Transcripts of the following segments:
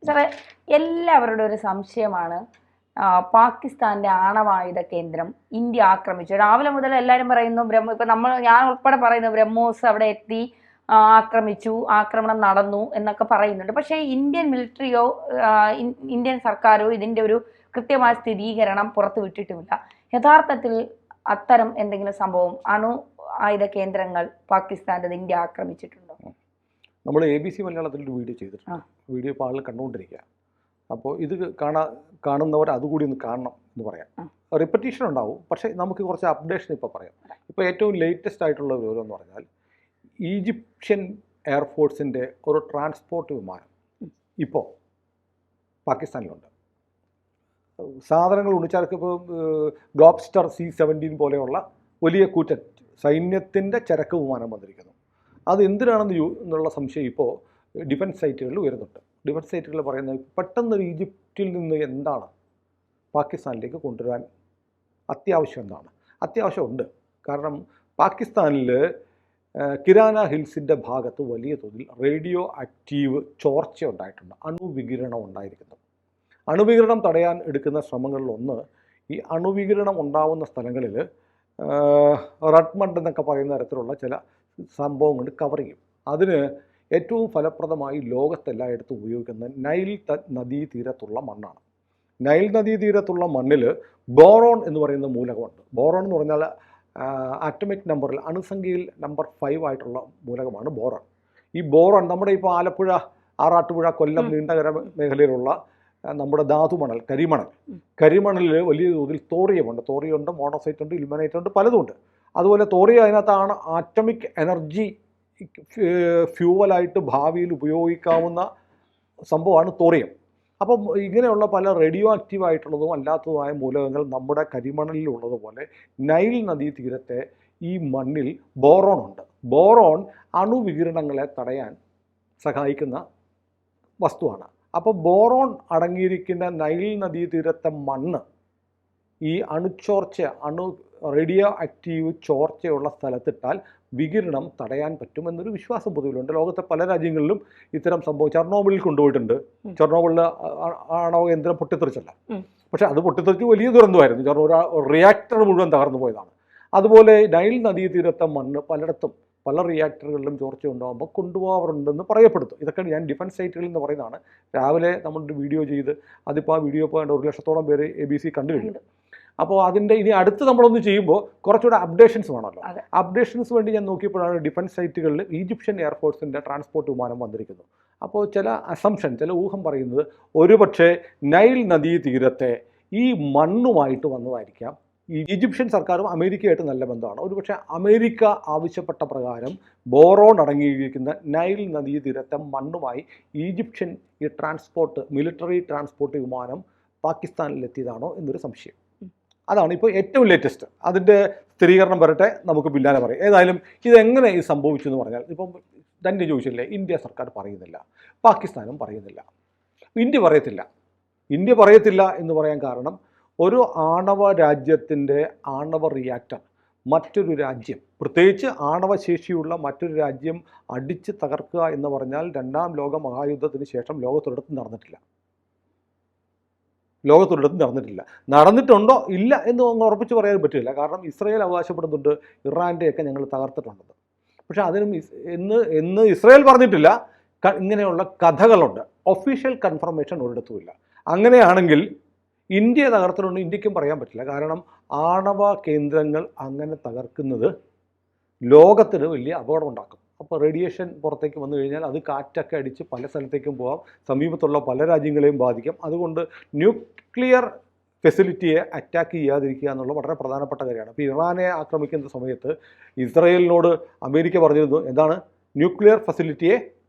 സാറേ, എല്ലാവരുടെ ഒരു സംശയമാണ് പാകിസ്ഥാന്റെ ആണവായുധ കേന്ദ്രം ഇന്ത്യ ആക്രമിച്ചു. രാവിലെ മുതൽ എല്ലാവരും പറയുന്നു ഇപ്പൊ ഞാൻ ഉൾപ്പെടെ പറയുന്നു ബ്രഹ്മോസ് അവിടെ എത്തി ആക്രമിച്ചു, ആക്രമണം നടന്നു എന്നൊക്കെ പറയുന്നുണ്ട്. പക്ഷേ ഇന്ത്യൻ മിലിറ്ററിയോ ഇന്ത്യൻ സർക്കാരോ ഇതിന്റെ ഒരു കൃത്യമായ സ്ഥിരീകരണം പുറത്തു വിട്ടിട്ടുമില്ല. യഥാർത്ഥത്തിൽ അത്തരം എന്തെങ്കിലും സംഭവം ആയുധ കേന്ദ്രങ്ങൾ പാകിസ്ഥാന്റെ ഇന്ത്യ ആക്രമിച്ചിട്ടുണ്ടോ? നമ്മൾ ABC മലയാളത്തിൽ ഒരു വീഡിയോ ചെയ്തിട്ടുണ്ട്. വീഡിയോ ഇപ്പോൾ ആളുകൾ കണ്ടുകൊണ്ടിരിക്കുക. അപ്പോൾ ഇത് കാണുന്നവർ അതുകൂടി ഒന്ന് കാണണം എന്ന് പറയാം. റിപ്പറ്റീഷൻ ഉണ്ടാവും, പക്ഷേ നമുക്ക് കുറച്ച് അപ്ഡേഷൻ ഇപ്പോൾ പറയാം. ഇപ്പോൾ ഏറ്റവും ലേറ്റസ്റ്റ് ആയിട്ടുള്ള വിവരം എന്ന് പറഞ്ഞാൽ ഈജിപ്ഷ്യൻ എയർഫോഴ്സിൻ്റെ ഒരു ട്രാൻസ്പോർട്ട് വിമാനം ഇപ്പോൾ പാകിസ്ഥാനിലുണ്ട്. സാധനങ്ങൾ ഉണിച്ചാർക്ക് ഇപ്പോൾ ഗ്ലോബ്സ്റ്റർ C-17 പോലെയുള്ള വലിയ കൂറ്റൻ സൈന്യത്തിൻ്റെ ചരക്ക് വിമാനം വന്നിരിക്കുന്നു. അത് എന്തിനാണെന്നുള്ള സംശയം ഇപ്പോൾ ഡിഫൻസ് സൈറ്റുകളിൽ ഉയരുന്നുണ്ട്. ഡിഫൻസ് സൈറ്റുകൾ പറയുന്നത് പെട്ടെന്ന് ഈജിപ്തിൽ നിന്ന് എന്താണ് പാകിസ്ഥാനിലേക്ക് കൊണ്ടുവരാൻ അത്യാവശ്യം എന്താണ്? അത്യാവശ്യമുണ്ട്. കാരണം പാകിസ്ഥാനിൽ കിരാന ഹിൽസിൻ്റെ ഭാഗത്ത് വലിയ തോതിൽ റേഡിയോ ആക്റ്റീവ് ചോർച്ച ഉണ്ടായിട്ടുണ്ട്. അണുവികിരണം ഉണ്ടായിരിക്കുന്നു. അണുവികിരണം തടയാൻ എടുക്കുന്ന ശ്രമങ്ങളിലൊന്ന് ഈ അണുവികിരണം ഉണ്ടാവുന്ന സ്ഥലങ്ങളിൽ റെഡ് മഡ് എന്നൊക്കെ പറയുന്ന തരത്തിലുള്ള ചില സംഭവം കൊണ്ട് കവർ ചെയ്യും. അതിന് ഏറ്റവും ഫലപ്രദമായി ലോകത്തെല്ലായിടത്തും ഉപയോഗിക്കുന്ന നൈൽ നദീതീരത്തുള്ള മണ്ണാണ്. നൈൽ നദീതീരത്തുള്ള മണ്ണിൽ ബോറോൺ എന്ന് പറയുന്ന മൂലകമുണ്ട്. ബോറോൺ എന്ന് പറഞ്ഞാൽ ആറ്റമിക് നമ്പറിൽ അണുസംഖ്യയിൽ നമ്പർ 5 ആയിട്ടുള്ള മൂലകമാണ് ബോറോൺ. ഈ ബോറോൺ നമ്മുടെ ഇപ്പോൾ ആലപ്പുഴ, ആറാട്ടുപുഴ, കൊല്ലം, നീണ്ടകര മേഖലയിലുള്ള നമ്മുടെ ധാതുമണൽ, കരിമണലിൽ വലിയ തോതിൽ തോറിയമുണ്ട്. തോറിയുണ്ട്, മോണോസൈറ്റ് ഉണ്ട്, ഇൽമനൈറ്റ് ഉണ്ട്, പലതുമുണ്ട്. അതുപോലെ തോറിയ അതിനകത്താണ് ആറ്റമിക് എനർജി ഫ്യൂവലായിട്ട് ഭാവിയിൽ ഉപയോഗിക്കാവുന്ന സംഭവമാണ് തോറിയം. അപ്പം ഇങ്ങനെയുള്ള പല റേഡിയോ ആക്റ്റീവായിട്ടുള്ളതും അല്ലാത്തതുമായ മൂലകങ്ങൾ നമ്മുടെ കരിമണലിലുള്ളതുപോലെ നൈൽ നദീതീരത്തെ ഈ മണ്ണിൽ ബോറോൺ ഉണ്ട്. ബോറോൺ അണുവികിരണങ്ങളെ തടയാൻ സഹായിക്കുന്ന വസ്തുവാണ്. അപ്പോൾ ബോറോൺ അടങ്ങിയിരിക്കുന്ന നൈൽ നദീതീരത്തെ മണ്ണ് ഈ റേഡിയോ ആക്റ്റീവ് ചോർച്ചയുള്ള സ്ഥലത്തിട്ടാൽ വികിരണം തടയാൻ പറ്റുമെന്നൊരു വിശ്വാസം പൊതുവിലുണ്ട്. ലോകത്തെ പല രാജ്യങ്ങളിലും ഇത്തരം സംഭവം ചെർണോബിളിൽ കൊണ്ടുപോയിട്ടുണ്ട്. ചെർണോബിളിൽ ആണവ കേന്ദ്രം പൊട്ടിത്തെറിച്ചല്ല, പക്ഷെ അത് പൊട്ടിത്തെറിച്ച് വലിയ ദുരന്തമായിരുന്നു. ഒരു റിയാക്ടർ മുഴുവൻ തകർന്നു പോയതാണ്. അതുപോലെ നൈൽ നദീതീരത്തെ മണ്ണ് പലയിടത്തും പല റിയാക്ടറുകളിലും ചോർച്ച ഉണ്ടാകുമ്പോൾ കൊണ്ടുപോകാറുണ്ടെന്ന് പറയപ്പെടുന്നു. ഇതൊക്കെ ഞാൻ ഡിഫൻസ് സൈറ്റുകളിൽ നിന്ന് പറയുന്നതാണ്. രാവിലെ നമ്മളൊരു വീഡിയോ ചെയ്ത് അതിപ്പോൾ ആ വീഡിയോ ഇപ്പോൾ 1,00,000-ഓളം പേര് ABC കണ്ടു കഴിഞ്ഞു. അപ്പോൾ അതിൻ്റെ ഇനി അടുത്ത് നമ്മളൊന്ന് ചെയ്യുമ്പോൾ കുറച്ചുകൂടെ അപ്ഡേഷൻസ് വേണമല്ലോ. അപ്ഡേഷൻസ് വേണ്ടി ഞാൻ നോക്കിയപ്പോഴാണ് ഡിഫൻസ് സൈറ്റുകളിൽ ഈജിപ്ഷ്യൻ എയർഫോഴ്സിൻ്റെ ട്രാൻസ്പോർട്ട് വിമാനം വന്നിരിക്കുന്നു. അപ്പോൾ ചില ഊഹം പറയുന്നത് ഒരുപക്ഷെ നൈൽ നദീതീരത്തെ ഈ മണ്ണുമായിട്ട് വന്നതായിരിക്കാം. ഈ ഈജിപ്ഷ്യൻ സർക്കാരും അമേരിക്കയായിട്ട് നല്ല ബന്ധമാണ്. ഒരുപക്ഷെ അമേരിക്ക ആവശ്യപ്പെട്ട പ്രകാരം ബോറോൺ അടങ്ങിയിരിക്കുന്ന നൈൽ നദീതീരത്തെ മണ്ണുമായി ഈജിപ്ഷ്യൻ ഈ മിലിറ്ററി ട്രാൻസ്പോർട്ട് വിമാനം പാകിസ്ഥാനിലെത്തിയതാണോ എന്നൊരു സംശയം. അതാണ് ഇപ്പോൾ ഏറ്റവും ലേറ്റസ്റ്റ്. അതിൻ്റെ സ്ഥിരീകരണം വരട്ടെ, നമുക്ക് പിന്നാലെ പറയും. ഏതായാലും ഇതെങ്ങനെ ഇത് സംഭവിച്ചു എന്ന് പറഞ്ഞാൽ ഇപ്പം തന്നെ ചോദിച്ചില്ലേ, ഇന്ത്യ സർക്കാർ പറയുന്നില്ല, പാകിസ്ഥാനും പറയുന്നില്ല, ഇന്ത്യ പറയത്തില്ല എന്ന് പറയാൻ കാരണം ഒരു ആണവ രാജ്യത്തിൻ്റെ ആണവ റിയാക്ടർ മറ്റൊരു രാജ്യം, പ്രത്യേകിച്ച് ആണവശേഷിയുള്ള മറ്റൊരു രാജ്യം അടിച്ച് തകർക്കുക എന്ന് പറഞ്ഞാൽ 2ാം ലോക മഹായുദ്ധത്തിന് ശേഷം ലോകത്തൊരിടത്തും നടന്നിട്ടില്ല. നടന്നിട്ടുണ്ടോ ഇല്ല എന്ന് ഉറപ്പിച്ച് പറയാൻ പറ്റില്ല. കാരണം ഇസ്രയേൽ അവകാശപ്പെടുന്നുണ്ട് ഇറാൻ്റെയൊക്കെ ഞങ്ങൾ തകർത്തിട്ടുണ്ടെന്ന്. പക്ഷേ അതിനും എന്ന് ഇസ്രയേൽ പറഞ്ഞിട്ടില്ല. ഇങ്ങനെയുള്ള കഥകളുണ്ട്. ഒഫീഷ്യൽ കൺഫർമേഷൻ ഒരിടത്തുമില്ല. അങ്ങനെയാണെങ്കിൽ ഇന്ത്യയെ തകർത്തിട്ടുണ്ട് ഇന്ത്യക്കും പറയാൻ പറ്റില്ല. കാരണം ആണവ കേന്ദ്രങ്ങൾ അങ്ങനെ തകർക്കുന്നത് ലോകത്തിന് വലിയ അപകടം ഉണ്ടാക്കും. അപ്പോൾ റേഡിയേഷൻ പുറത്തേക്ക് വന്നു കഴിഞ്ഞാൽ അത് കാറ്റൊക്കെ അടിച്ച് പല സ്ഥലത്തേക്കും പോകാം, സമീപത്തുള്ള പല രാജ്യങ്ങളെയും ബാധിക്കും. അതുകൊണ്ട് ന്യൂക്ലിയർ ഫെസിലിറ്റിയെ അറ്റാക്ക് ചെയ്യാതിരിക്കുക എന്നുള്ളത് വളരെ പ്രധാനപ്പെട്ട കാര്യമാണ്. അപ്പോൾ ഇറാനെ ആക്രമിക്കുന്ന സമയത്ത് ഇസ്രയേലിനോട് അമേരിക്ക പറഞ്ഞിരുന്നു എന്താണ്, ന്യൂക്ലിയർ ഫെസിലിറ്റിയെ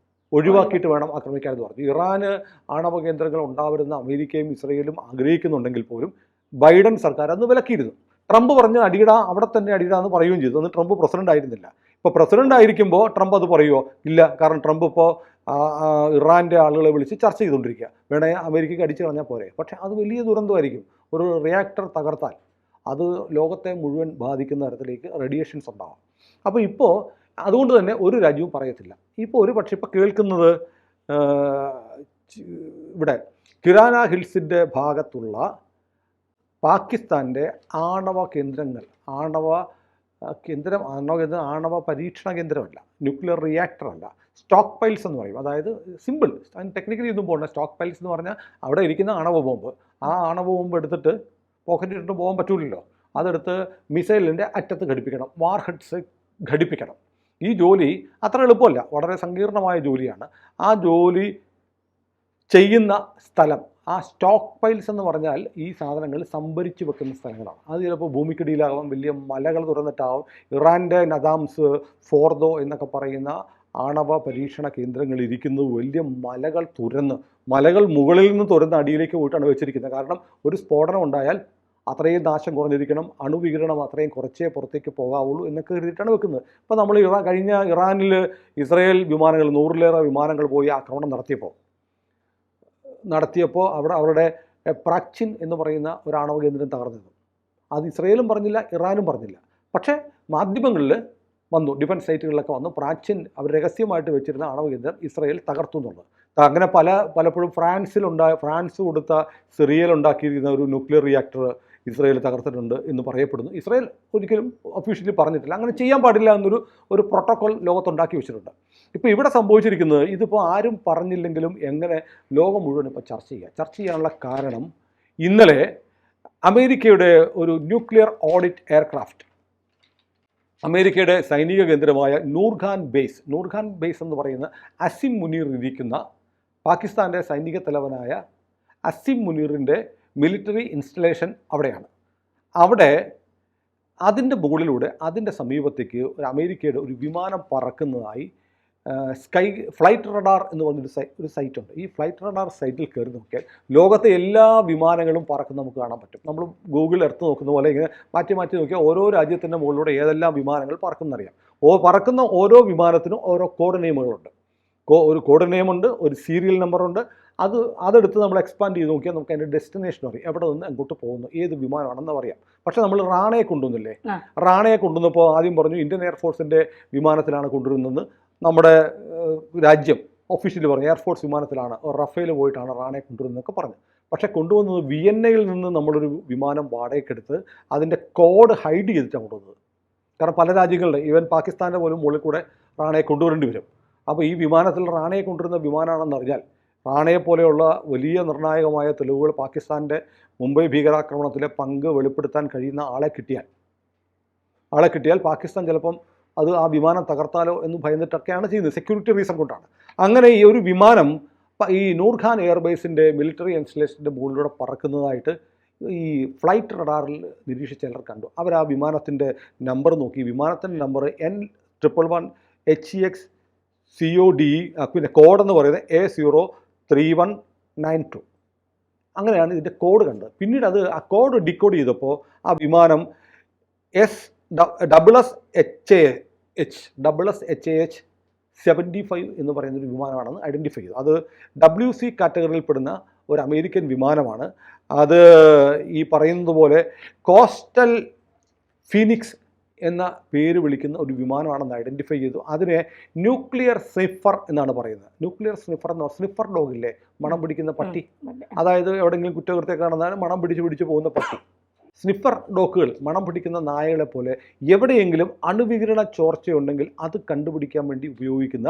ഒഴിവാക്കിയിട്ട് വേണം ആക്രമിക്കാനെന്ന് പറഞ്ഞു. ഇറാന് ആണവ കേന്ദ്രങ്ങൾ ഉണ്ടാവരുന്ന അമേരിക്കയും ഇസ്രയേലും ആഗ്രഹിക്കുന്നുണ്ടെങ്കിൽ പോലും ബൈഡൻ സർക്കാർ അന്ന് വിലക്കിയിരുന്നു. ട്രംപ് പറഞ്ഞ് അവിടെ തന്നെ അടിയിടാന്ന് പറയുകയും ചെയ്തു. അന്ന് ട്രംപ് പ്രസിഡന്റ് ആയിരുന്നില്ല. ഇപ്പോൾ പ്രസിഡന്റ് ആയിരിക്കുമ്പോൾ ട്രംപ് അത് പറയുമോ? ഇല്ല. കാരണം ട്രംപ് ഇപ്പോൾ ഇറാൻ്റെ ആളുകളെ വിളിച്ച് ചർച്ച ചെയ്തുകൊണ്ടിരിക്കുക. വേണേ അമേരിക്കയ്ക്ക് അടിച്ചു കളഞ്ഞാൽ പോരെ. പക്ഷേ അത് വലിയ ദുരന്തമായിരിക്കും. ഒരു റിയാക്ടർ തകർത്താൽ അത് ലോകത്തെ മുഴുവൻ ബാധിക്കുന്ന തരത്തിലേക്ക് റേഡിയേഷൻസ് ഉണ്ടാവാം. അപ്പോൾ ഇപ്പോൾ അതുകൊണ്ട് തന്നെ ഒരു രാജ്യവും പറയത്തില്ല. ഇപ്പോൾ ഒരു പക്ഷേ ഇപ്പോൾ കേൾക്കുന്നത് ഇവിടെ കിരാന ഹിൽസിൻ്റെ ഭാഗത്തുള്ള പാകിസ്ഥാൻ്റെ ആണവ കേന്ദ്രങ്ങൾ, ആണവ പരീക്ഷണ കേന്ദ്രമല്ല, ന്യൂക്ലിയർ റിയാക്ടർ അല്ല, സ്റ്റോക്ക് പൈൽസ് എന്ന് പറയും. അതായത് സിമ്പിൾ, അതിന് ടെക്നിക്കലി ഒന്നും പോകണ്ട. സ്റ്റോക്ക് പൈൽസ് എന്ന് പറഞ്ഞാൽ അവിടെ ഇരിക്കുന്ന ആണവ ബോംബ്, ആ ആണവ ബോംബ് എടുത്തിട്ട് പോക്കറ്റിട്ട് പോകാൻ പറ്റൂലല്ലോ, അതെടുത്ത് മിസൈലിൻ്റെ അറ്റത്ത് ഘടിപ്പിക്കണം, വാർ ഹെഡ്സ് ഘടിപ്പിക്കണം. ഈ ജോലി അത്ര എളുപ്പമല്ല, വളരെ സങ്കീർണമായ ജോലിയാണ്. ആ ജോലി ചെയ്യുന്ന സ്ഥലം, ആ സ്റ്റോക്ക് പൈൽസ് എന്ന് പറഞ്ഞാൽ ഈ സാധനങ്ങൾ സംഭരിച്ച് വെക്കുന്ന സ്ഥലങ്ങളാണ്. അത് ചിലപ്പോൾ ഭൂമിക്കടിയിലാകാം, വലിയ മലകൾ തുറന്നിട്ടാവും. ഇറാൻ്റെ നദാംസ്, ഫോർദോ എന്നൊക്കെ പറയുന്ന ആണവ പരീക്ഷണ കേന്ദ്രങ്ങൾ ഇരിക്കുന്നത് വലിയ മലകൾ തുരന്ന്, മലകൾ മുകളിൽ നിന്ന് തുരന്ന് അടിയിലേക്ക് പോയിട്ടാണ് വെച്ചിരിക്കുന്നത്. കാരണം ഒരു സ്ഫോടനം ഉണ്ടായാൽ അത്രയും നാശം കുറഞ്ഞിരിക്കണം, അണുവികിരണം അത്രയും കുറച്ചേ പുറത്തേക്ക് പോകാവുള്ളൂ എന്നൊക്കെ കരുതിയിട്ടാണ് വെക്കുന്നത്. ഇപ്പോൾ നമ്മൾ കഴിഞ്ഞ ഇറാനിൽ ഇസ്രയേൽ വിമാനങ്ങൾ, 100-ലേറെ വിമാനങ്ങൾ പോയി ആക്രമണം നടത്തിയപ്പോൾ അവരുടെ പ്രാച്ചിൻ എന്ന് പറയുന്ന ഒരു ആണവ കേന്ദ്രം തകർന്നിരുന്നു. അത് ഇസ്രയേലും പറഞ്ഞില്ല, ഇറാനും പറഞ്ഞില്ല. പക്ഷേ മാധ്യമങ്ങളിൽ വന്നു, ഡിഫൻസ് സൈറ്റുകളിലൊക്കെ വന്നു, പ്രാച്ചിൻ അവർ രഹസ്യമായിട്ട് വെച്ചിരുന്ന ആണവ കേന്ദ്രം ഇസ്രയേൽ തകർത്തു എന്നുള്ളത്. അങ്ങനെ പലപ്പോഴും ഫ്രാൻസ് കൊടുത്ത സിറിയയിൽ ഉണ്ടാക്കിയിരിക്കുന്ന ഒരു ന്യൂക്ലിയർ റിയാക്ടർ ഇസ്രയേൽ തകർത്തിട്ടുണ്ട് എന്ന് പറയപ്പെടുന്നു. ഇസ്രയേൽ ഒരിക്കലും ഒഫീഷ്യലി പറഞ്ഞിട്ടില്ല, അങ്ങനെ ചെയ്യാൻ പാടില്ല എന്നൊരു പ്രോട്ടോകോൾ ലോകത്തുണ്ടാക്കി വെച്ചിട്ടുണ്ട്. ഇപ്പോൾ ഇവിടെ സംഭവിച്ചിരിക്കുന്നത്, ഇതിപ്പോൾ ആരും പറഞ്ഞില്ലെങ്കിലും എങ്ങനെ ലോകം മുഴുവൻ ഇപ്പോൾ ചർച്ച ചെയ്യാനുള്ള കാരണം, ഇന്നലെ അമേരിക്കയുടെ ഒരു ന്യൂക്ലിയർ ഓഡിറ്റ് എയർക്രാഫ്റ്റ്, അമേരിക്കയുടെ സൈനിക കേന്ദ്രമായ നൂർഖാൻ ബേസ് എന്ന് പറയുന്ന അസിം മുനീർ ഇരിക്കുന്ന പാകിസ്ഥാൻ്റെ സൈനിക തലവനായ അസിം മുനീറിൻ്റെ മിലിറ്ററി ഇൻസ്റ്റലേഷൻ അവിടെയാണ്. അവിടെ അതിൻ്റെ മുകളിലൂടെ, അതിൻ്റെ സമീപത്തേക്ക് അമേരിക്കയുടെ ഒരു വിമാനം പറക്കുന്നതായി ഫ്ലൈറ്റ് റഡാർ എന്ന് പറഞ്ഞൊരു സൈറ്റുണ്ട്. ഈ ഫ്ലൈറ്റ് റഡാർ സൈറ്റിൽ കയറി നോക്കിയാൽ ലോകത്തെ എല്ലാ വിമാനങ്ങളും പറക്കുന്ന നമുക്ക് കാണാൻ പറ്റും. നമ്മൾ ഗൂഗിൾ എർത്ത് നോക്കുന്ന പോലെ ഇങ്ങനെ മാറ്റി നോക്കിയാൽ ഓരോ രാജ്യത്തിൻ്റെ മുകളിലൂടെ ഏതെല്ലാം വിമാനങ്ങൾ പറക്കുന്നറിയാം. പറക്കുന്ന ഓരോ വിമാനത്തിനും ഓരോ കോഡ് നെയിമുകളുണ്ട്. ഒരു കോഡ് നെയിമുണ്ട്, ഒരു സീരിയൽ നമ്പറുണ്ട്. അതെടുത്ത് നമ്മൾ എക്സ്പാൻഡ് ചെയ്ത് നോക്കിയാൽ നമുക്ക് അതിൻ്റെ ഡെസ്റ്റിനേഷൻ അറിയാം, എവിടെ നിന്ന് അങ്ങോട്ട് പോകുന്നു, ഏത് വിമാനമാണെന്ന് അറിയാം. പക്ഷേ നമ്മൾ റാണയെ കൊണ്ടുവന്നില്ലേ, റാണയെ കൊണ്ടുവന്നപ്പോൾ ആദ്യം പറഞ്ഞു ഇന്ത്യൻ എയർഫോഴ്സിൻ്റെ വിമാനത്തിലാണ് കൊണ്ടുവരുന്നത്. നമ്മുടെ രാജ്യം ഒഫീഷ്യലി പറഞ്ഞു എയർഫോഴ്സ് വിമാനത്തിലാണ്, റഫേൽ പോയിട്ടാണ് റാണയെ കൊണ്ടുവരുന്നതൊക്കെ പറഞ്ഞു. പക്ഷേ കൊണ്ടുവന്നത് വിയന്നയിൽ നിന്ന് നമ്മളൊരു വിമാനം വാടകയ്ക്കെടുത്ത് അതിൻ്റെ കോഡ് ഹൈഡ് ചെയ്തിട്ടാണ് കൊണ്ടുവന്നത്. കാരണം പല രാജ്യങ്ങളുടെ, ഈവൻ പാകിസ്ഥാൻ്റെ പോലും മുകളിൽ കൂടെ റാണയെ കൊണ്ടുവരേണ്ടി വരും. അപ്പോൾ ഈ വിമാനത്തിൽ റാണയെ കൊണ്ടുവരുന്ന വിമാനമാണെന്നറിഞ്ഞാൽ, റാണയെ പോലെയുള്ള വലിയ നിർണായകമായ തെളിവുകൾ പാകിസ്ഥാൻ്റെ മുംബൈ ഭീകരാക്രമണത്തിലെ പങ്ക് വെളിപ്പെടുത്താൻ കഴിയുന്ന ആളെ കിട്ടിയാൽ പാകിസ്ഥാൻ ചിലപ്പം ആ വിമാനം തകർത്താലോ എന്ന് ഭയന്നിട്ടൊക്കെയാണ് ചെയ്യുന്നത്, സെക്യൂരിറ്റി റീസൺ കൊണ്ടാണ്. അങ്ങനെ ഈ ഒരു വിമാനം ഈ നൂർഖാൻ എയർബേസിൻ്റെ മിലിറ്ററി ഇൻസ്റ്റലേഷൻ്റെ മുകളിലൂടെ പറക്കുന്നതായിട്ട് ഈ ഫ്ലൈറ്റ് റഡാറിൽ നിരീക്ഷിച്ച ചിലർ കണ്ടു. അവർ ആ വിമാനത്തിൻ്റെ നമ്പർ നോക്കി. വിമാനത്തിൻ്റെ നമ്പർ N111HEX COD, പിന്നെ കോഡെന്ന് പറയുന്നത് A03192. അങ്ങനെയാണ് ഇതിൻ്റെ കോഡ് കണ്ടത്. പിന്നീട് ആ കോഡ് ഡിക്കോഡ് ചെയ്തപ്പോൾ ആ വിമാനം SSHAH 75 എന്ന് പറയുന്നൊരു വിമാനമാണെന്ന് ഐഡൻറ്റിഫൈ ചെയ്തു. അത് WC കാറ്റഗറിയിൽപ്പെടുന്ന ഒരു അമേരിക്കൻ വിമാനമാണ്. അത് ഈ പറയുന്നത് പോലെ കോസ്റ്റൽ ഫീനിക്സ് എന്ന പേര് വിളിക്കുന്ന ഒരു വിമാനമാണെന്ന് ഐഡൻറ്റിഫൈ ചെയ്തു. അതിനെ ന്യൂക്ലിയർ സ്നിഫർ എന്നാണ് പറയുന്നത്. ന്യൂക്ലിയർ സ്നിഫർ എന്ന് പറഞ്ഞാൽ സ്നിഫർ ഡോഗില്ലേ, മണം പിടിക്കുന്ന പട്ടി, അതായത് എവിടെയെങ്കിലും കുറ്റകൃത്യം കാണുന്നതാണ് മണം പിടിച്ച് പോകുന്ന പട്ടി. സ്നിഫർ ഡോഗുകൾ, മണം പിടിക്കുന്ന നായകളെ പോലെ എവിടെയെങ്കിലും അണുവികിരണ ചോർച്ചയുണ്ടെങ്കിൽ അത് കണ്ടുപിടിക്കാൻ വേണ്ടി ഉപയോഗിക്കുന്ന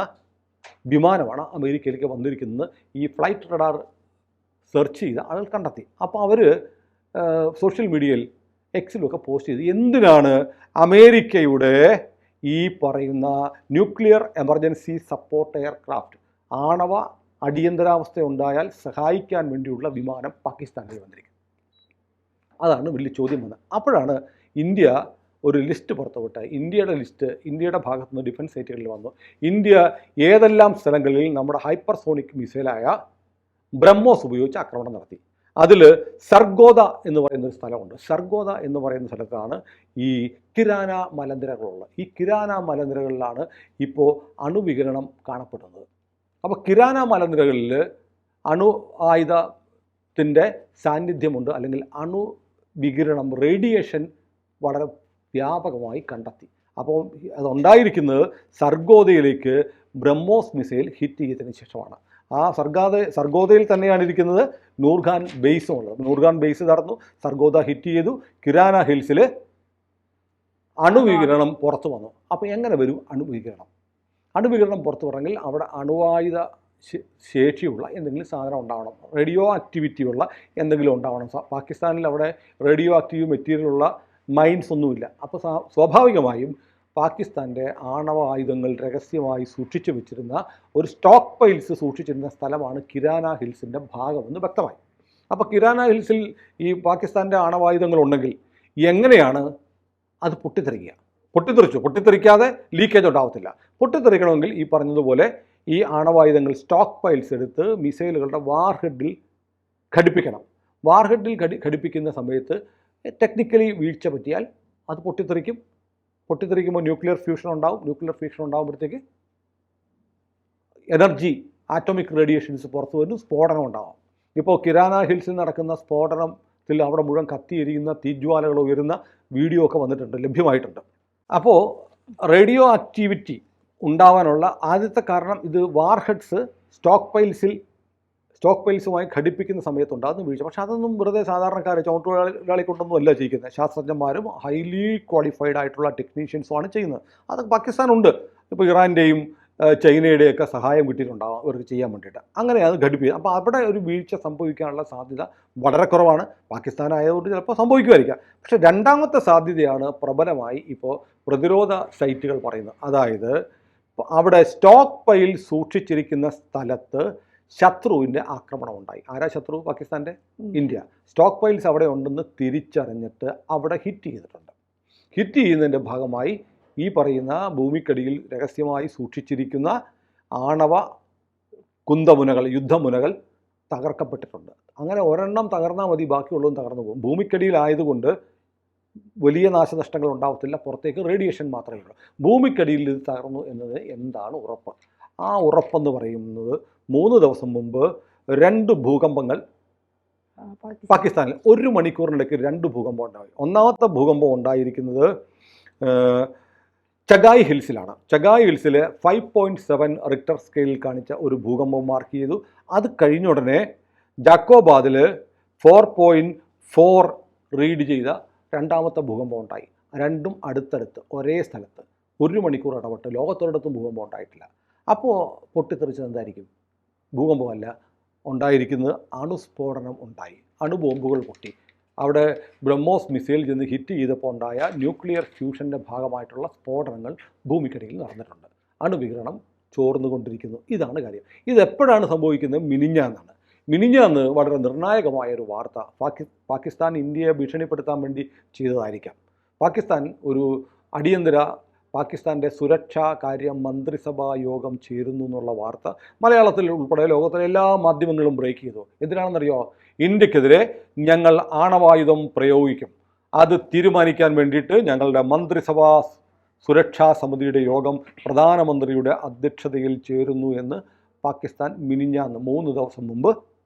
വിമാനമാണ് അമേരിക്കയിലേക്ക് വന്നിരിക്കുന്നത്. ഈ ഫ്ലൈറ്റ് റഡാർ സെർച്ച് ചെയ്ത് ആളുകൾ കണ്ടെത്തി. അപ്പോൾ അവർ സോഷ്യൽ മീഡിയയിൽ എക്സിലൊക്കെ പോസ്റ്റ് ചെയ്ത്, എന്തിനാണ് അമേരിക്കയുടെ ഈ പറയുന്ന ന്യൂക്ലിയർ എമർജൻസി സപ്പോർട്ട് എയർക്രാഫ്റ്റ്, ആണവ അടിയന്തരാവസ്ഥ ഉണ്ടായാൽ സഹായിക്കാൻ വേണ്ടിയുള്ള വിമാനം പാകിസ്ഥാനിൽ വന്നിരിക്കുന്നത്? അതാണ് വലിയ ചോദ്യം വന്നത്. അപ്പോഴാണ് ഇന്ത്യ ഒരു ലിസ്റ്റ് പുറത്തുവിട്ട. ഇന്ത്യയുടെ ഭാഗത്തു നിന്ന് ഡിഫൻസ് സൈറ്റുകളിൽ വന്നു. ഇന്ത്യ ഏതെല്ലാം സ്ഥലങ്ങളിൽ നമ്മുടെ ഹൈപ്പർസോണിക് മിസൈലായ ബ്രഹ്മോസ് ഉപയോഗിച്ച് ആക്രമണം നടത്തി. അതിൽ സർഗോദ എന്ന് പറയുന്നൊരു സ്ഥലമുണ്ട്. സർഗോദ എന്ന് പറയുന്ന സ്ഥലത്താണ് ഈ കിരാന മലനിരകളുള്ളത്. ഈ കിരാന മലനിരകളിലാണ് ഇപ്പോൾ അണുവികിരണം കാണപ്പെടുന്നത്. അപ്പോൾ കിരാന മലനിരകളിൽ അണു ആയുധത്തിൻ്റെ സാന്നിധ്യമുണ്ട്, അല്ലെങ്കിൽ അണുവികിരണം, റേഡിയേഷൻ വളരെ വ്യാപകമായി കണ്ടെത്തി. അപ്പോൾ അതുണ്ടായിരിക്കുന്നത് സർഗോദയിലേക്ക് ബ്രഹ്മോസ് മിസൈൽ ഹിറ്റ് ചെയ്തതിന് ശേഷമാണ്. ആ സർഗോദയിൽ തന്നെയാണ് ഇരിക്കുന്നത് നൂർഖാൻ ബേസും ഉള്ളത്. നൂർഖാൻ ബേസ് തടഞ്ഞു, സർഗോദ ഹിറ്റ് ചെയ്തു, കിരാന ഹിൽസിൽ അണുവികിരണം പുറത്തു വന്നു. അപ്പോൾ എങ്ങനെ വരും അണുവികിരണം? അണുവികിരണം പുറത്തു വരണമെങ്കിൽ അവിടെ അണുവായുധ ശേഷിയുള്ള എന്തെങ്കിലും സാധനം ഉണ്ടാവണം, റേഡിയോ ആക്ടിവിറ്റിയുള്ള എന്തെങ്കിലും ഉണ്ടാവണം. പാകിസ്ഥാനിൽ അവിടെ റേഡിയോ ആക്റ്റീവ് മെറ്റീരിയലുള്ള മൈൻസ് ഒന്നുമില്ല. അപ്പോൾ സ്വാഭാവികമായും പാകിസ്ഥാൻ്റെ ആണവ ആയുധങ്ങൾ രഹസ്യമായി സൂക്ഷിച്ചു വെച്ചിരുന്ന ഒരു സ്റ്റോക്ക് പൈൽസ് സൂക്ഷിച്ചിരുന്ന സ്ഥലമാണ് കിരാന ഹിൽസിൻ്റെ ഭാഗമെന്ന് വ്യക്തമായി. അപ്പോൾ കിരാന ഹിൽസിൽ ഈ പാകിസ്ഥാൻ്റെ ആണവായുധങ്ങൾ ഉണ്ടെങ്കിൽ എങ്ങനെയാണ് അത് പൊട്ടിത്തെറിക്കാതെ ലീക്കേജ് ഉണ്ടാവത്തില്ല. പൊട്ടിത്തെറിക്കണമെങ്കിൽ ഈ പറഞ്ഞതുപോലെ ഈ ആണവായുധങ്ങൾ സ്റ്റോക്ക് പൈൽസ് എടുത്ത് മിസൈലുകളുടെ വാർഹെഡിൽ ഘടിപ്പിക്കണം. വാർഹെഡിൽ ഘടിപ്പിക്കുന്ന സമയത്ത് ടെക്നിക്കലി വീഴ്ച പറ്റിയാൽ അത് പൊട്ടിത്തെറിക്കുമ്പോൾ ന്യൂക്ലിയർ ഫ്യൂഷൻ ഉണ്ടാകുമ്പോഴത്തേക്ക് എനർജി, ആറ്റോമിക് റേഡിയേഷൻസ് പുറത്തു വരും, സ്ഫോടനം ഉണ്ടാകും. ഇപ്പോൾ കിരാന ഹിൽസിൽ നടക്കുന്ന സ്ഫോടനത്തിൽ അവിടെ മുഴുവൻ കത്തിയെരിയുന്ന തീജ്വാലകൾ ഉയരുന്ന വീഡിയോ ഒക്കെ വന്നിട്ടുണ്ട്, ലഭ്യമായിട്ടുണ്ട്. അപ്പോൾ റേഡിയോ ആക്ടിവിറ്റി ഉണ്ടാവാനുള്ള ആദ്യത്തെ കാരണം ഇത് വാർഹെഡ്സ് സ്റ്റോക്ക് പൈൽസുമായി ഘടിപ്പിക്കുന്ന സമയത്തുണ്ടാകുന്ന വീഴ്ച. പക്ഷെ അതൊന്നും വെറുതെ സാധാരണക്കാരെ ചുമട്ടുതൊഴിലാളി കൊണ്ടൊന്നും അല്ല ചെയ്യുന്നത്. ശാസ്ത്രജ്ഞന്മാരും ഹൈലി ക്വാളിഫൈഡ് ആയിട്ടുള്ള ടെക്നീഷ്യൻസുമാണ് ചെയ്യുന്നത്. അതൊക്കെ പാകിസ്ഥാനുണ്ട്. ഇപ്പോൾ ഇറാൻ്റെയും ചൈനയുടെയൊക്കെ സഹായം കിട്ടിയിട്ടുണ്ടാകും ഇവർക്ക് ചെയ്യാൻ വേണ്ടിയിട്ട്. അങ്ങനെയാണ് ഘടിപ്പിക്കുക. അപ്പോൾ അവിടെ ഒരു വീഴ്ച സംഭവിക്കാനുള്ള സാധ്യത വളരെ കുറവാണ്. പാകിസ്ഥാനായതുകൊണ്ട് ചിലപ്പോൾ സംഭവിക്കുമായിരിക്കാം. പക്ഷേ രണ്ടാമത്തെ സാധ്യതയാണ് പ്രബലമായി ഇപ്പോൾ പ്രതിരോധ സൈറ്റുകൾ പറയുന്നത്. അതായത് അവിടെ സ്റ്റോക്ക് പൈൽ സൂക്ഷിച്ചിരിക്കുന്ന സ്ഥലത്ത് ശത്രുവിൻ്റെ ആക്രമണം ഉണ്ടായി. ആരാ ശത്രു? പാകിസ്ഥാൻ്റെ ഇന്ത്യ. സ്റ്റോക്ക് പൈൽസ് അവിടെ ഉണ്ടെന്ന് തിരിച്ചറിഞ്ഞിട്ട് അവിടെ ഹിറ്റ് ചെയ്തിട്ടുണ്ട്. ഹിറ്റ് ചെയ്യുന്നതിൻ്റെ ഭാഗമായി ഈ പറയുന്ന ഭൂമിക്കടിയിൽ രഹസ്യമായി സൂക്ഷിച്ചിരിക്കുന്ന ആണവ കുന്തമുനകൾ, യുദ്ധമുനകൾ തകർക്കപ്പെട്ടിട്ടുണ്ട്. അങ്ങനെ ഒരെണ്ണം തകർന്നാൽ മതി, ബാക്കിയുള്ളതും തകർന്നു പോകും. ഭൂമിക്കടിയിലായതുകൊണ്ട് വലിയ നാശനഷ്ടങ്ങൾ ഉണ്ടാവത്തില്ല, പുറത്തേക്ക് റേഡിയേഷൻ മാത്രമേ ഉള്ളൂ. ഭൂമിക്കടിയിൽ ഇത് തകർന്നു എന്നത് എന്താണ് ഉറപ്പ്? ആ ഉറപ്പെന്ന് പറയുന്നത് 3 ദിവസം മുമ്പ് 2 ഭൂകമ്പങ്ങൾ പാകിസ്ഥാനിൽ 1 മണിക്കൂറിനിടയ്ക്ക് 2 ഭൂകമ്പം ഉണ്ടായി. ഒന്നാമത്തെ ഭൂകമ്പം ഉണ്ടായിരിക്കുന്നത് ചഗായ് ഹിൽസിലാണ്. ചഗായ് ഹിൽസിൽ 5.7 റിക്ടർ സ്കെയിലിൽ കാണിച്ച ഒരു ഭൂകമ്പം മാർക്ക് ചെയ്തു. അത് കഴിഞ്ഞ ഉടനെ ജാക്കോബാദിൽ 4.4 റീഡ് ചെയ്ത രണ്ടാമത്തെ ഭൂകമ്പം ഉണ്ടായി. രണ്ടും അടുത്തടുത്ത് ഒരേ സ്ഥലത്ത് 1 മണിക്കൂർ ഇടപെട്ട്. ലോകത്തൊരിടത്തും ഭൂകമ്പം ഉണ്ടായിട്ടില്ല. അപ്പോൾ പൊട്ടിത്തെറിച്ചത് എന്തായിരിക്കും? ഭൂകമ്പമല്ല, ഉണ്ടായിരിക്കുന്നത് അണുസ്ഫോടനം ഉണ്ടായി, അണുബോംബുകൾ പൊട്ടി. അവിടെ ബ്രഹ്മോസ് മിസൈൽ ചെന്ന് ഹിറ്റ് ചെയ്തപ്പോൾ ഉണ്ടായ ന്യൂക്ലിയർ ഫ്യൂഷൻ്റെ ഭാഗമായിട്ടുള്ള സ്ഫോടനങ്ങൾ ഭൂമിക്കടിയിൽ നടന്നിട്ടുണ്ട്. അണുവികിരണം ചോർന്നുകൊണ്ടിരിക്കുന്നു. ഇതാണ് കാര്യം. ഇതെപ്പോഴാണ് സംഭവിക്കുന്നത്? മിനിഞ്ഞാന്ന് വളരെ നിർണായകമായൊരു വാർത്ത പാകിസ്ഥാൻ ഇന്ത്യയെ ഭീഷണിപ്പെടുത്താൻ വേണ്ടി ചെയ്തതായിരിക്കാം. പാകിസ്ഥാൻ ഒരു അടിയന്തര പാകിസ്ഥാൻ്റെ സുരക്ഷാ കാര്യം മന്ത്രിസഭാ യോഗം ചേരുന്നു എന്നുള്ള വാർത്ത മലയാളത്തിൽ ഉൾപ്പെടെ ലോകത്തിലെ എല്ലാ മാധ്യമങ്ങളും ബ്രേക്ക് ചെയ്തു. എന്തിനാണെന്നറിയോ? ഇന്ത്യക്കെതിരെ ഞങ്ങൾ ആണവായുധം പ്രയോഗിക്കും, അത് തീരുമാനിക്കാൻ വേണ്ടിയിട്ട് ഞങ്ങളുടെ മന്ത്രിസഭാ സുരക്ഷാ സമിതിയുടെ യോഗം പ്രധാനമന്ത്രിയുടെ അധ്യക്ഷതയിൽ ചേരുന്നു എന്ന് പാകിസ്ഥാൻ മിനിഞ്ഞാന്ന് 3 ദിവസം മുമ്പ്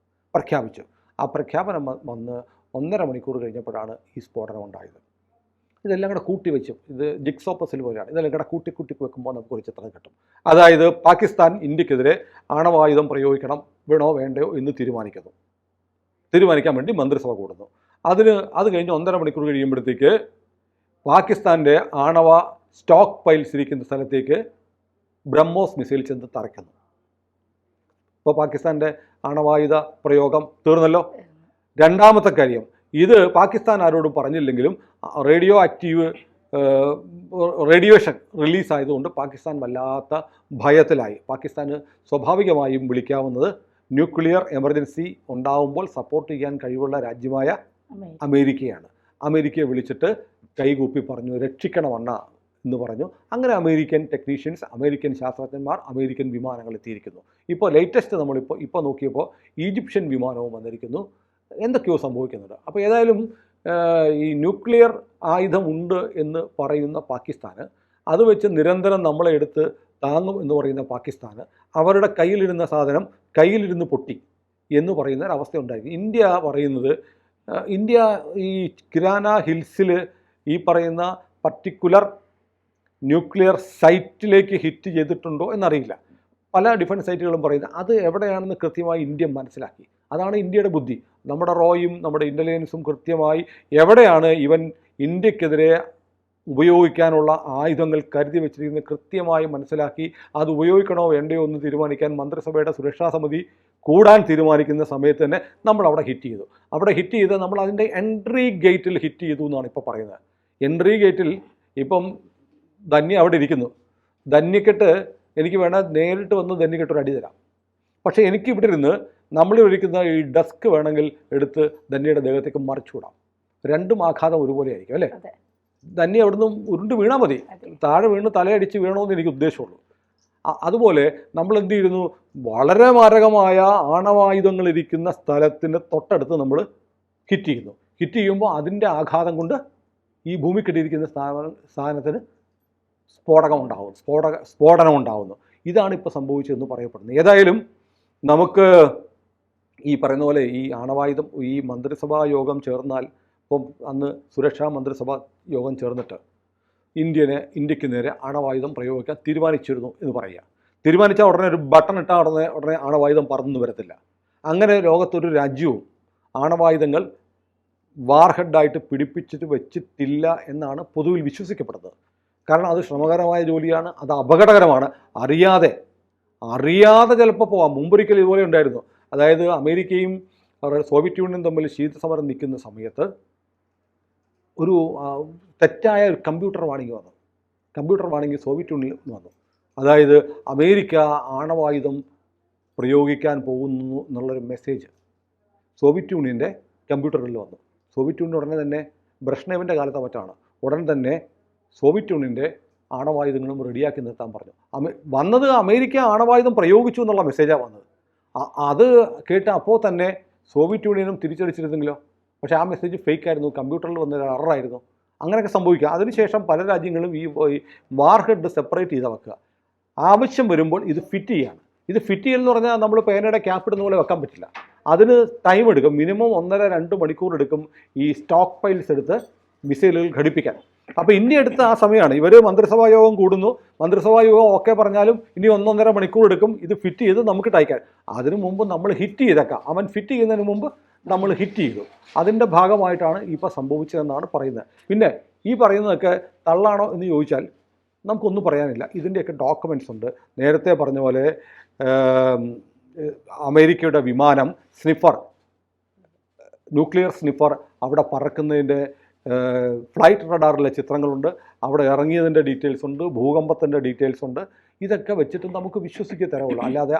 പ്രഖ്യാപിച്ചു. ആ പ്രഖ്യാപനം വന്ന് 1.5 മണിക്കൂർ കഴിഞ്ഞപ്പോഴാണ് ഈ സ്ഫോടനം ഉണ്ടായത്. ഇതെല്ലാം കൂടെ കൂട്ടിവെച്ചും, ഇത് ജിക്സോ പസിൽ പോലെയാണ്, ഇതെല്ലാം കൂടെ കൂട്ടി വെക്കുമ്പോൾ നമുക്ക് ഒരു ചിത്രം കിട്ടും. അതായത് പാകിസ്ഥാൻ ഇന്ത്യക്കെതിരെ ആണവായുധം പ്രയോഗിക്കണം, വേണോ വേണ്ടയോ എന്ന് തീരുമാനിക്കാൻ വേണ്ടി മന്ത്രിസഭ കൂടുന്നു. അത് കഴിഞ്ഞ് 1.5 മണിക്കൂർ കഴിയുമ്പോഴത്തേക്ക് പാകിസ്ഥാൻ്റെ ആണവ സ്റ്റോക്ക് പൈൽസ് ഇരിക്കുന്ന സ്ഥലത്തേക്ക് ബ്രഹ്മോസ് മിസൈൽ ചെന്ന് തറയ്ക്കുന്നു. ഇപ്പോൾ പാകിസ്ഥാൻ്റെ ആണവായുധ പ്രയോഗം തീർന്നല്ലോ. രണ്ടാമത്തെ കാര്യം, ഇത് പാകിസ്ഥാൻ ആരോടും പറഞ്ഞില്ലെങ്കിലും റേഡിയേഷൻ റിലീസായതുകൊണ്ട് പാകിസ്ഥാൻ വല്ലാത്ത ഭയത്തിലായി. പാകിസ്ഥാന് സ്വാഭാവികമായും വിളിക്കാവുന്നത് ന്യൂക്ലിയർ എമർജൻസി ഉണ്ടാവുമ്പോൾ സപ്പോർട്ട് ചെയ്യാൻ കഴിവുള്ള രാജ്യമായ അമേരിക്കയാണ്. അമേരിക്കയെ വിളിച്ചിട്ട് കൈകൂപ്പി പറഞ്ഞു, രക്ഷിക്കണമെന്ന എന്ന് പറഞ്ഞു. അങ്ങനെ അമേരിക്കൻ ടെക്നീഷ്യൻസ്, അമേരിക്കൻ ശാസ്ത്രജ്ഞന്മാർ, അമേരിക്കൻ വിമാനങ്ങൾ എത്തിയിരിക്കുന്നു. ഇപ്പോൾ ലേറ്റസ്റ്റ് നമ്മളിപ്പോൾ നോക്കിയപ്പോൾ ഈജിപ്ഷ്യൻ വിമാനവും വന്നിരിക്കുന്നു. എന്തൊക്കെയോ സംഭവിക്കുന്നുണ്ട്. അപ്പോൾ ഏതായാലും ഈ ന്യൂക്ലിയർ ആയുധം ഉണ്ട് എന്ന് പറയുന്ന പാകിസ്ഥാന്, അത് വെച്ച് നിരന്തരം നമ്മളെ എടുത്ത് താങ്ങും എന്ന് പറയുന്ന പാകിസ്ഥാന്, അവരുടെ കയ്യിലിരുന്ന സാധനം കയ്യിലിരുന്ന് പൊട്ടി എന്ന് പറയുന്ന ഒരവസ്ഥ ഉണ്ടായി. ഇന്ത്യ പറയുന്നത്, ഇന്ത്യ ഈ കിരാന ഹിൽസിൽ ഈ പറയുന്ന പർട്ടിക്കുലർ ന്യൂക്ലിയർ സൈറ്റിലേക്ക് ഹിറ്റ് ചെയ്തിട്ടുണ്ടോ എന്നറിയില്ല. പല ഡിഫൻസ് സൈറ്റുകളും പറയുന്നത് അത് എവിടെയാണെന്ന് കൃത്യമായി ഇന്ത്യ മനസ്സിലാക്കി. അതാണ് ഇന്ത്യയുടെ ബുദ്ധി. നമ്മുടെ റോയും നമ്മുടെ ഇൻ്റലിജൻസും കൃത്യമായി എവിടെയാണ് ഇവൻ ഇന്ത്യക്കെതിരെ ഉപയോഗിക്കാനുള്ള ആയുധങ്ങൾ കരുതി വെച്ചിരിക്കുന്നത് കൃത്യമായി മനസ്സിലാക്കി അത് ഉപയോഗിക്കണോ വേണ്ടയോ എന്ന് തീരുമാനിക്കാൻ മന്ത്രിസഭയുടെ സുരക്ഷാ സമിതി കൂടാൻ തീരുമാനിക്കുന്ന സമയത്ത് തന്നെ നമ്മൾ അവിടെ ഹിറ്റ് ചെയ്തു. അവിടെ ഹിറ്റ് ചെയ്ത് നമ്മൾ അതിൻ്റെ എൻട്രി ഗേറ്റിൽ ഹിറ്റ് ചെയ്തു എന്നാണ് ഇപ്പോൾ പറയുന്നത്. എൻട്രി ഗേറ്റിൽ ഇപ്പം ധന്യ അവിടെ ഇരിക്കുന്നു. ധന്യക്കെട്ട് എനിക്ക് വേണേൽ നേരിട്ട് വന്ന് ധന്യക്കെട്ട് ഒരു അടി തരാം. പക്ഷേ എനിക്ക് ഇവിടെ ഇരുന്ന് നമ്മൾ ഒഴിക്കുന്ന ഈ ഡസ്ക് വേണമെങ്കിൽ എടുത്ത് ധന്യയുടെ ദേഹത്തേക്ക് മറിച്ചുവിടാം. രണ്ടും ആഘാതം ഒരുപോലെ ആയിരിക്കും അല്ലേ? ധന്യ അവിടെ നിന്ന് ഉരുണ്ട് വീണാൽ മതി, താഴെ വീണ് തലയടിച്ച് വീണമെന്ന് എനിക്ക് ഉദ്ദേശമുള്ളൂ. അതുപോലെ നമ്മൾ എന്ത് ചെയ്യുന്നു, വളരെ മാരകമായ ആണവായുധങ്ങൾ ഇരിക്കുന്ന സ്ഥലത്തിന് തൊട്ടടുത്ത് നമ്മൾ ഹിറ്റ് ചെയ്യുന്നു. ഹിറ്റ് ചെയ്യുമ്പോൾ അതിൻ്റെ ആഘാതം കൊണ്ട് ഈ ഭൂമിക്കിട്ടിരിക്കുന്ന സാധനത്തിന് സ്ഫോടനം ഉണ്ടാകുന്നു. ഇതാണ് ഇപ്പോൾ സംഭവിച്ചതെന്ന് പറയപ്പെടുന്നത്. ഏതായാലും നമുക്ക് ഈ പറയുന്ന പോലെ ഈ ആണവായുധം ഈ മന്ത്രിസഭാ യോഗം ചേർന്നാൽ, ഇപ്പം അന്ന് സുരക്ഷാ മന്ത്രിസഭാ യോഗം ചേർന്നിട്ട് ഇന്ത്യക്ക് നേരെ ആണവായുധം പ്രയോഗിക്കാൻ തീരുമാനിച്ചിരുന്നു എന്ന് പറയുക. തീരുമാനിച്ചാൽ ഉടനെ ഒരു ബട്ടൺ ഇട്ടാൽ ഉടനെ ആണവായുധം പറന്നു വരത്തില്ല. അങ്ങനെ ലോകത്തൊരു രാജ്യവും ആണവായുധങ്ങൾ വാർഹെഡായിട്ട് പിടിപ്പിച്ചിട്ട് വെച്ചിട്ടില്ല എന്നാണ് പൊതുവിൽ വിശ്വസിക്കപ്പെടുന്നത്. കാരണം അത് ശ്രമകരമായ ജോലിയാണ്, അത് അപകടകരമാണ്. അറിയാതെ ചിലപ്പോൾ പോവാം. മുമ്പൊരിക്കൽ ഇതുപോലെ ഉണ്ടായിരുന്നു. അതായത് അമേരിക്കയും സോവിയറ്റ് യൂണിയനും തമ്മിൽ ശീതസമരം നിൽക്കുന്ന സമയത്ത് ഒരു തെറ്റായ ഒരു കമ്പ്യൂട്ടർ വാണിംഗ് സോവിയറ്റ് യൂണിയനിൽ വന്നു. അതായത് അമേരിക്ക ആണവായുധം പ്രയോഗിക്കാൻ പോകുന്നു എന്നുള്ളൊരു മെസ്സേജ് സോവിയറ്റ് യൂണിയൻ്റെ കമ്പ്യൂട്ടറിൽ വന്നു. സോവിയറ്റ് യൂണിയൻ ഉടനെ തന്നെ ബ്രഷ്നേവിൻ്റെ കാലത്തെ മറ്റാണ്, ഉടൻ തന്നെ സോവിയറ്റ് യൂണിയൻ്റെ ആണവായുധങ്ങളും റെഡിയാക്കി നിർത്താൻ പറഞ്ഞു. വന്നത് അമേരിക്ക ആണവായുധം പ്രയോഗിച്ചു എന്നുള്ള മെസ്സേജാണ് വന്നത്. അത് കേട്ട് അപ്പോൾ തന്നെ സോവിയറ്റ് യൂണിയനും തിരിച്ചടിച്ചിരുന്നെങ്കിലോ? പക്ഷേ ആ മെസ്സേജ് ഫേക്ക് ആയിരുന്നു, കമ്പ്യൂട്ടറിൽ വന്നൊരു എററായിരുന്നു. അങ്ങനെയൊക്കെ സംഭവിക്കുക. അതിനുശേഷം പല രാജ്യങ്ങളും ഈ വാർഹെഡ് സെപ്പറേറ്റ് ചെയ്ത് വെക്കുക. ആവശ്യം വരുമ്പോൾ ഇത് ഫിറ്റ് ചെയ്യാണ്. ഇത് ഫിറ്റ് ചെയ്യൽ എന്ന് പറഞ്ഞാൽ നമ്മൾ പേനയുടെ ക്യാപ്പ് ഇടുന്ന പോലെ വെക്കാൻ പറ്റില്ല. അതിന് ടൈം എടുക്കും. മിനിമം 1.5-2 മണിക്കൂർ എടുക്കും ഈ സ്റ്റോക്ക് പൈൽസ് എടുത്ത് മിസൈലുകൾ ഘടിപ്പിക്കാൻ. അപ്പോൾ ഇന്ത്യ എടുത്ത ആ സമയമാണ്. ഇവർ മന്ത്രിസഭാ യോഗം കൂടുന്നു, മന്ത്രിസഭാ യോഗം ഓക്കെ പറഞ്ഞാലും ഇനി 1-1.5 മണിക്കൂർ എടുക്കും ഇത് ഫിറ്റ് ചെയ്ത് നമുക്ക് ടൈക്കാൻ. അതിനു മുമ്പ് നമ്മൾ ഹിറ്റ് ചെയ്തേക്കാം. അവൻ ഫിറ്റ് ചെയ്യുന്നതിന് മുമ്പ് നമ്മൾ ഹിറ്റ് ചെയ്തു. അതിൻ്റെ ഭാഗമായിട്ടാണ് ഇപ്പോൾ സംഭവിച്ചതെന്നാണ് പറയുന്നത്. പിന്നെ ഈ പറയുന്നതൊക്കെ തള്ളാണോ എന്ന് ചോദിച്ചാൽ നമുക്കൊന്നും പറയാനില്ല. ഇതിൻ്റെയൊക്കെ ഡോക്യുമെൻറ്റ്സ് ഉണ്ട്. നേരത്തെ പറഞ്ഞ പോലെ അമേരിക്കയുടെ വിമാനം ന്യൂക്ലിയർ സ്നിഫർ അവിടെ പറക്കുന്നതിൻ്റെ ഫ്ലൈറ്റ് റഡാറിലെ ചിത്രങ്ങളുണ്ട്. അവിടെ ഇറങ്ങിയതിൻ്റെ ഡീറ്റെയിൽസ് ഉണ്ട്, ഭൂകമ്പത്തിൻ്റെ ഡീറ്റെയിൽസ് ഉണ്ട്. ഇതൊക്കെ വെച്ചിട്ട് നമുക്ക് വിശ്വസിക്കത്തരവുള്ളൂ. അല്ലാതെ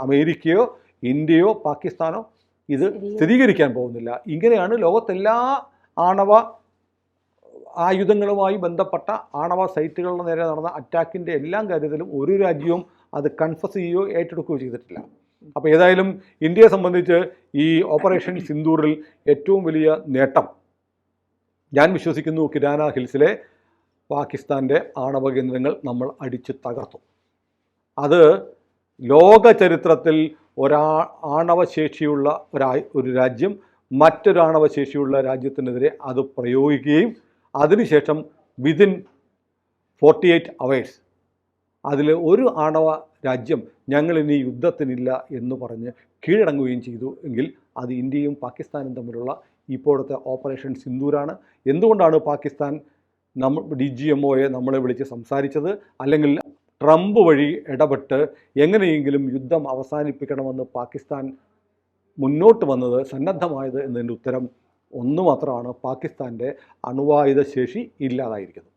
അമേരിക്കയോ ഇന്ത്യയോ പാകിസ്ഥാനോ ഇത് സ്ഥിരീകരിക്കാൻ പോകുന്നില്ല. ഇങ്ങനെയാണ് ലോകത്തെല്ലാ ആണവ ആയുധങ്ങളുമായി ബന്ധപ്പെട്ട ആണവ സൈറ്റുകളുടെ നേരെ നടന്ന അറ്റാക്കിൻ്റെ എല്ലാം കാര്യത്തിലും ഒരു രാജ്യവും അത് കൺഫസ് ചെയ്യുകയോ ഏറ്റെടുക്കുകയോ ചെയ്തിട്ടില്ല. അപ്പോൾ ഏതായാലും ഇന്ത്യയെ സംബന്ധിച്ച് ഈ ഓപ്പറേഷൻ സിന്ദൂറിൽ ഏറ്റവും വലിയ നേട്ടം ഞാൻ വിശ്വസിക്കുന്നു കിരാന ഹിൽസിലെ പാകിസ്ഥാൻ്റെ ആണവ കേന്ദ്രങ്ങൾ നമ്മൾ അടിച്ച് തകർത്തു. അത് ലോക ചരിത്രത്തിൽ ആണവശേഷിയുള്ള ഒരു രാജ്യം മറ്റൊരു ആണവശേഷിയുള്ള രാജ്യത്തിനെതിരെ അത് പ്രയോഗിക്കുകയും അതിനുശേഷം വിതിൻ 48 hours അതിൽ ഒരു ആണവ രാജ്യം ഞങ്ങളിനി യുദ്ധത്തിനില്ല എന്ന് പറഞ്ഞ് കീഴടങ്ങുകയും ചെയ്തു എങ്കിൽ അത് ഇന്ത്യയും പാകിസ്ഥാനും തമ്മിലുള്ള ഇപ്പോഴത്തെ ഓപ്പറേഷൻ സിന്ദൂരാണ്. എന്തുകൊണ്ടാണ് പാകിസ്ഥാൻ DGMOയെ നമ്മളെ വിളിച്ച് സംസാരിച്ചത്, അല്ലെങ്കിൽ ട്രംപ് വഴി ഇടപെട്ട് എങ്ങനെയെങ്കിലും യുദ്ധം അവസാനിപ്പിക്കണമെന്ന് പാകിസ്ഥാൻ മുന്നോട്ട് വന്നത്, സന്നദ്ധമായത് എന്നതിൻ്റെ ഉത്തരം ഒന്ന് മാത്രമാണ്: പാകിസ്ഥാൻ്റെ അണുവായുധ ശേഷി ഇല്ലാതായിരിക്കുന്നു.